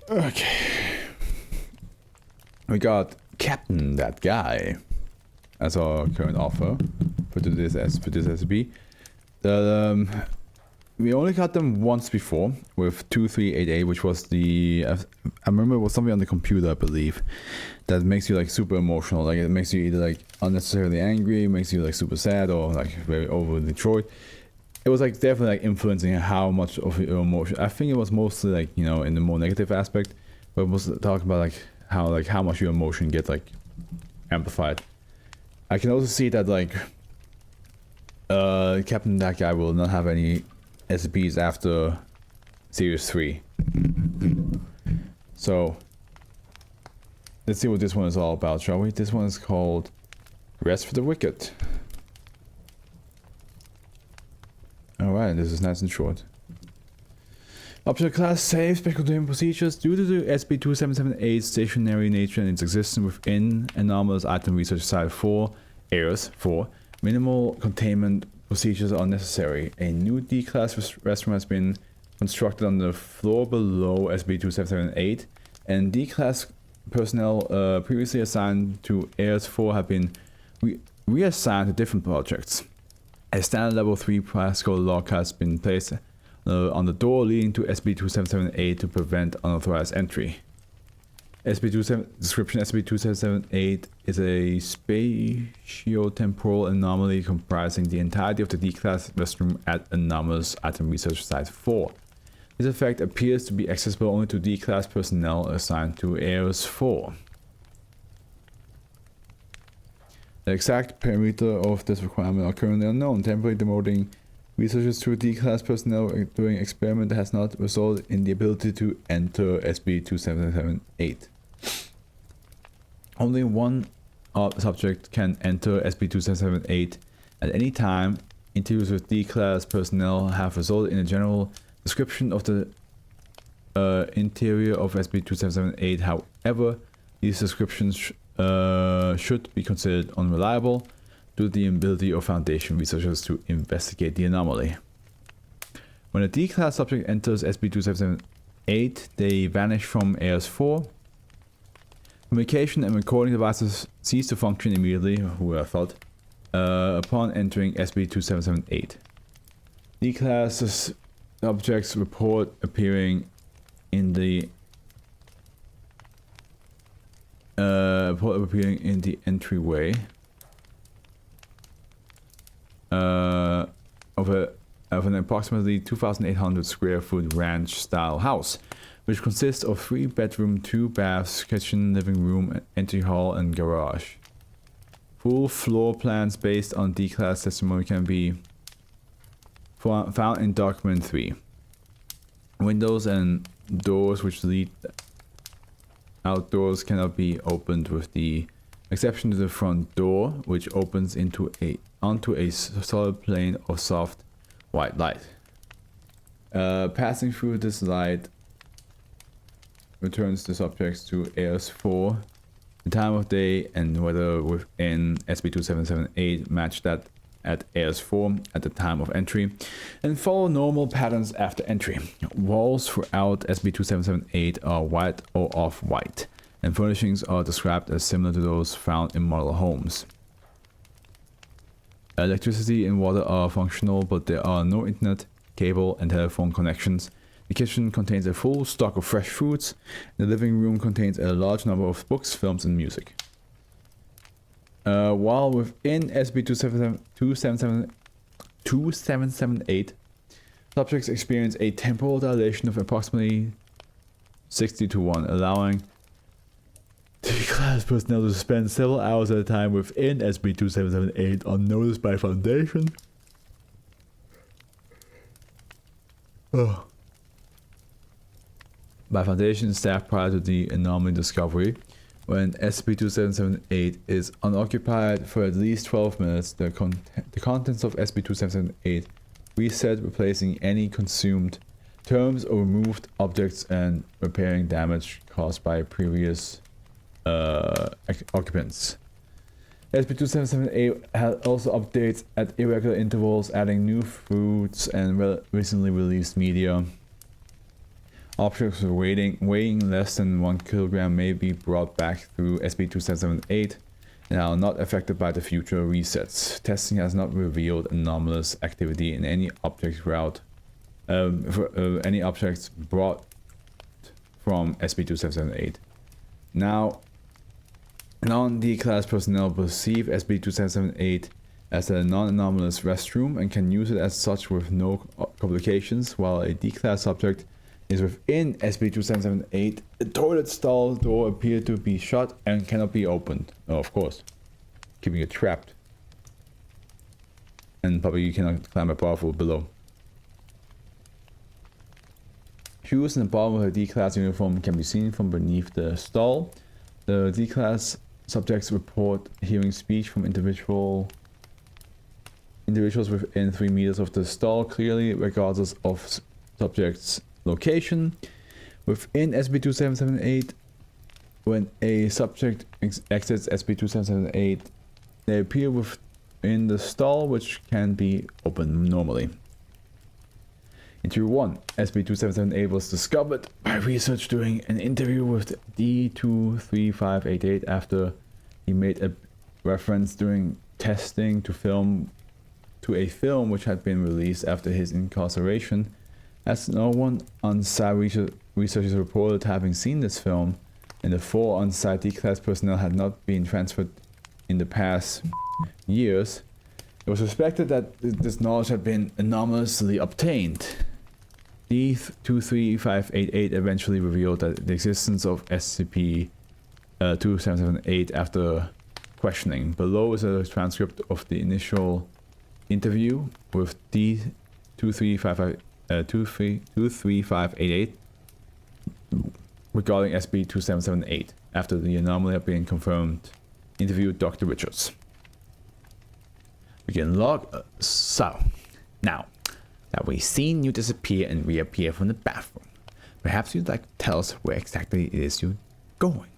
Okay. We got Captain that guy as our current offer for this SCP. We only got them once before with 2388, which was the I remember it was something on the computer, I believe, that makes you like super emotional. Like it makes you either like unnecessarily angry, makes you like super sad, or like very overly Detroit. It was like definitely like influencing how much of your emotion. I think it was mostly like, you know, in the more negative aspect, but it was talking about like how much your emotion gets like amplified. I can also see that like Captain that guy will not have any SCPs after Series 3. So let's see what this one is all about, shall we? This one is called Rest for the Wicked. Alright, this is nice and short. Object class safe special domain procedures. Due to the SCP-2778's stationary nature and its existence within anomalous item research site 4, ARES 4, minimal containment procedures are necessary. A new D-class restroom has been constructed on the floor below SCP-2778, and D-class personnel previously assigned to ARES 4 have been reassigned to different projects. A standard level 3 practical lock has been placed on the door leading to SCP-2778 to prevent unauthorized entry. Description: SCP-2778 is a spatio-temporal anomaly comprising the entirety of the D-class restroom at Anomalous Item Research Site 4. This effect appears to be accessible only to D-class personnel assigned to ARES 4. The exact perimeter of this requirement are currently unknown. Temporarily demoting researchers to D-class personnel during experiment has not resulted in the ability to enter SCP-2778. Only one subject can enter SCP-2778 at any time. Interviews with D-class personnel have resulted in a general description of the interior of SCP-2778. However, these descriptions should be considered unreliable due to the inability of Foundation researchers to investigate the anomaly. When a D-class subject enters SCP-2778, they vanish from ARES 4. Communication and recording devices cease to function immediately, who would have thought, upon entering SCP-2778. D-class subjects report appearing in the entryway of an approximately 2,800 square foot ranch style house, which consists of 3 bedrooms, 2 baths, kitchen, living room, entry hall, and garage. Full floor plans based on D-class testimony can be found in document 3. Windows and doors which lead outdoors cannot be opened with the exception to the front door, which opens onto a solid plane of soft white light. Passing through this light returns the subjects to ARES 4. The time of day and weather within SCP-2778 match that at ARES 4 at the time of entry, and follow normal patterns after entry. Walls throughout SCP-2778 are white or off-white, and furnishings are described as similar to those found in model homes. Electricity and water are functional, but there are no internet, cable, and telephone connections. The kitchen contains a full stock of fresh foods. The living room contains a large number of books, films, and music. While within SCP-2778, subjects experience a temporal dilation of approximately 60:1, allowing D-class personnel to spend several hours at a time within SCP-2778 unnoticed by Foundation. By Foundation staff prior to the anomaly discovery. When SCP-2778 is unoccupied for at least 12 minutes, the contents of SCP-2778 reset, replacing any consumed terms or removed objects and repairing damage caused by previous occupants. SCP-2778 also updates at irregular intervals, adding new fruits and recently released media. Objects weighing less than 1 kilogram may be brought back through SCP-2778 and are not affected by the future resets. Testing has not revealed anomalous activity in any object any objects brought from SCP-2778. Now, non-D class personnel perceive SCP-2778 as a non-anomalous restroom and can use it as such with no complications, while a D class subject is within SCP-2778. The toilet stall door appeared to be shut and cannot be opened. Oh, of course. Keeping it trapped. And probably you cannot climb above or below. Shoes in the bottom of a D-class uniform can be seen from beneath the stall. The D-class subjects report hearing speech from individuals within 3 meters of the stall clearly, regardless of subject's location. Within SCP-2778, when a subject exits SCP-2778, they appear within the stall, which can be opened normally. Interview 1. SCP-2778 was discovered by research during an interview with D23588 after he made a reference during testing to a film which had been released after his incarceration. As no one on site researchers reported having seen this film, and the 4 on-site D-class personnel had not been transferred in the past years, it was suspected that this knowledge had been anomalously obtained. D23588 eventually revealed that the existence of SCP-2778 after questioning. Below is a transcript of the initial interview with D23588 regarding SCP-2778 after the anomaly had been confirmed. Interview Dr. Richards. Begin log. So, now that we've seen you disappear and reappear from the bathroom, perhaps you'd like to tell us where exactly it is you're going.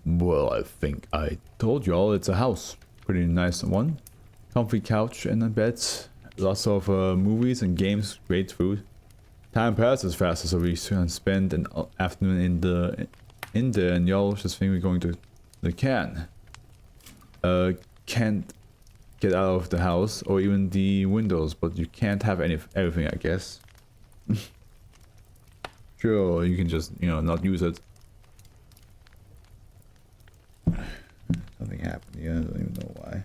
Well, I think I told y'all it's a house. Pretty nice one. Comfy couch and beds. Lots of movies and games. Great food. Time passes faster, so we spend an afternoon in there, and y'all just think we're going to the can. Can't get out of the house or even the windows, but you can't have everything, I guess. Sure, you can just, not use it. Something happened here. I don't even know why.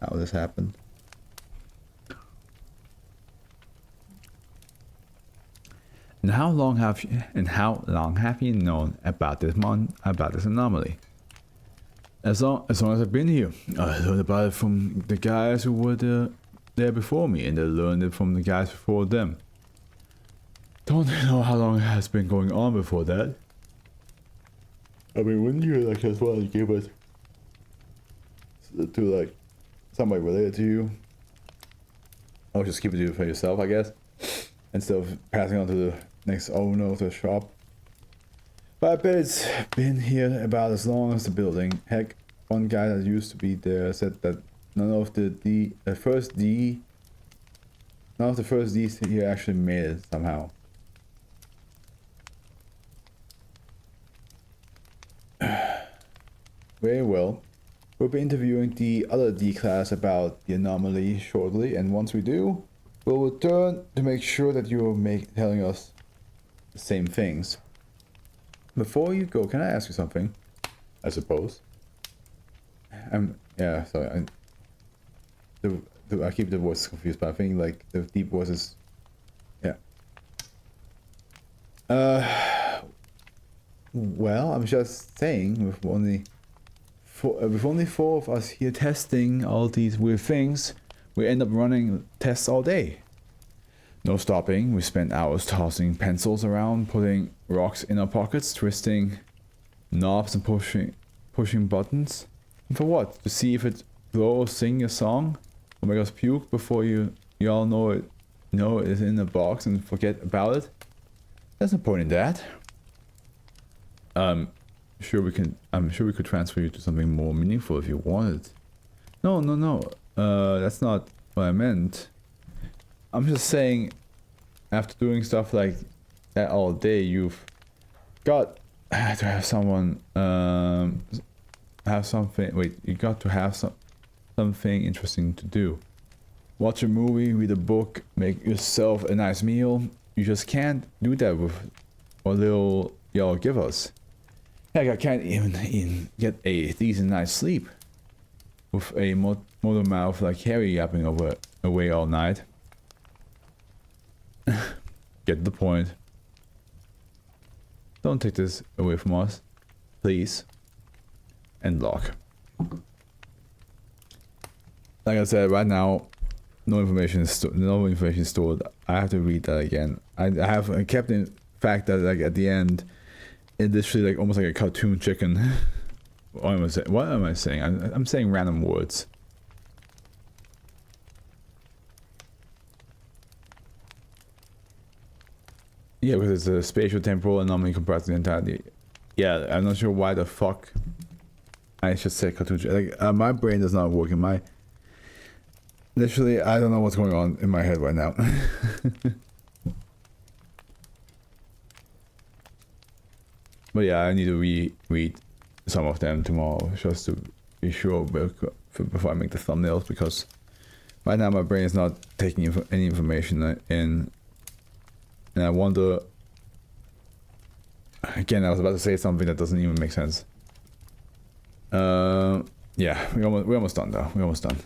How this happened. And how long have you known about this anomaly? As long as I've been here. I learned about it from the guys who were there before me, and they learned it from the guys before them. Don't know how long it has been going on before that. I mean, wouldn't you as well give it to somebody related to you? Or just keep it for yourself, I guess, instead of passing on to the next owner of the shop. But I bet it's been here about as long as the building. Heck, one guy that used to be there said that none of the first D's here actually made it somehow. Very well. We'll be interviewing the other D class about the anomaly shortly, and once we do, we'll return to make sure that you're telling us the same things. Before you go, can I ask you something? I suppose. Yeah, sorry. I keep the voice confused, but I think the deep voices. Yeah. Well, I'm just saying, with only 4 of us here testing all these weird things, we end up running tests all day. No stopping. We spent hours tossing pencils around, putting rocks in our pockets, twisting knobs and pushing buttons. And for what? To see if it glow or sing a song? Or make us puke before y'all know it is in a box and forget about it? There's no point in that. I'm sure we could transfer you to something more meaningful if you wanted. No. That's not what I meant. I'm just saying, after doing stuff like that all day, you've got to have someone have something. Wait, you got to have something interesting to do. Watch a movie, read a book, make yourself a nice meal. You just can't do that with what little y'all give us. Heck, I can't even get a decent night's sleep with a motor mouth like Harry yapping away all night. Get the point. Don't take this away from us, please. And lock. Like I said, right now, no information is stored. I have to read that again. I have kept in fact that like at the end, it literally like almost like a cartoon chicken. What am I saying? I'm saying random words. Yeah, because it's a spatial temporal anomaly compressing the entirety. Yeah, I'm not sure why the fuck I should say cartoon chicken. Like my brain does not work in my. Literally, I don't know what's going on in my head right now. But yeah, I need to reread some of them tomorrow just to be sure before I make the thumbnails, because right now my brain is not taking any information in. And I wonder. Again, I was about to say something that doesn't even make sense. Yeah, we're almost done though. We're almost done.